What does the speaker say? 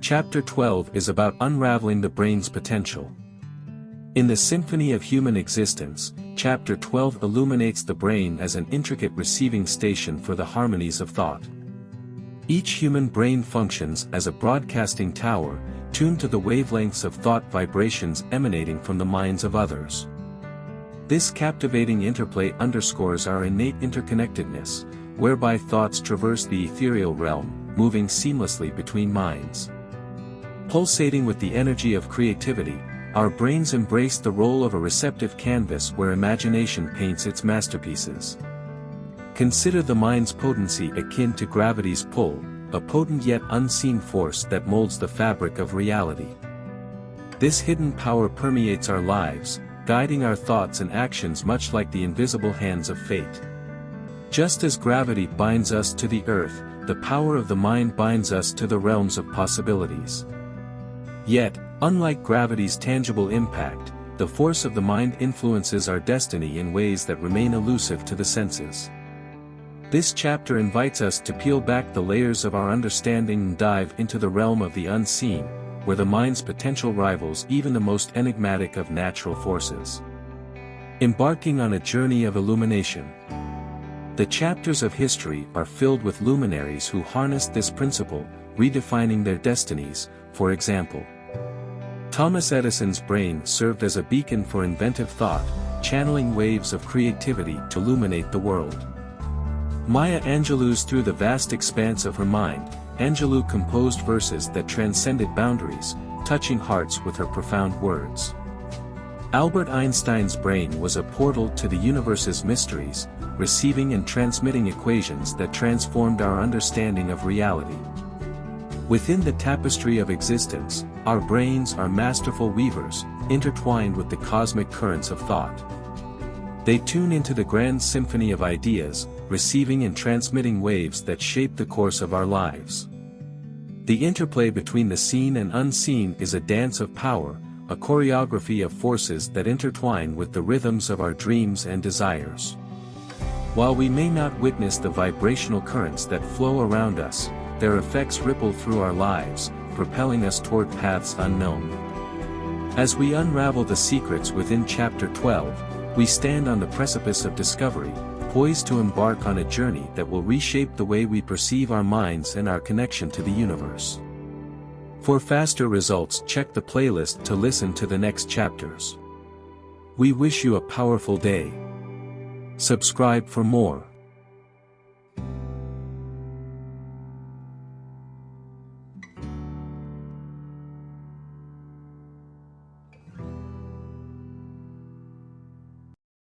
Chapter 12 is about unraveling the brain's potential. In the symphony of human existence, Chapter 12 illuminates the brain as an intricate receiving station for the harmonies of thought. Each human brain functions as a broadcasting tower, tuned to the wavelengths of thought vibrations emanating from the minds of others. This captivating interplay underscores our innate interconnectedness, whereby thoughts traverse the ethereal realm, moving seamlessly between minds. Pulsating with the energy of creativity, our brains embrace the role of a receptive canvas where imagination paints its masterpieces. Consider the mind's potency akin to gravity's pull, a potent yet unseen force that molds the fabric of reality. This hidden power permeates our lives, guiding our thoughts and actions much like the invisible hands of fate. Just as gravity binds us to the earth, the power of the mind binds us to the realms of possibilities. Yet, unlike gravity's tangible impact, the force of the mind influences our destiny in ways that remain elusive to the senses. This chapter invites us to peel back the layers of our understanding and dive into the realm of the unseen, where the mind's potential rivals even the most enigmatic of natural forces. Embarking on a journey of illumination. The chapters of history are filled with luminaries who harnessed this principle, redefining their destinies. For example, Thomas Edison's brain served as a beacon for inventive thought, channeling waves of creativity to illuminate the world. Maya Angelou's Through the vast expanse of her mind, Angelou composed verses that transcended boundaries, touching hearts with her profound words. Albert Einstein's brain was a portal to the universe's mysteries, receiving and transmitting equations that transformed our understanding of reality. Within the tapestry of existence, our brains are masterful weavers, intertwined with the cosmic currents of thought. They tune into the grand symphony of ideas, receiving and transmitting waves that shape the course of our lives. The interplay between the seen and unseen is a dance of power, a choreography of forces that intertwine with the rhythms of our dreams and desires. While we may not witness the vibrational currents that flow around us, their effects ripple through our lives, propelling us toward paths unknown. As we unravel the secrets within Chapter 12, we stand on the precipice of discovery, poised to embark on a journey that will reshape the way we perceive our minds and our connection to the universe. For faster results, check the playlist to listen to the next chapters. We wish you a powerful day. Subscribe for more.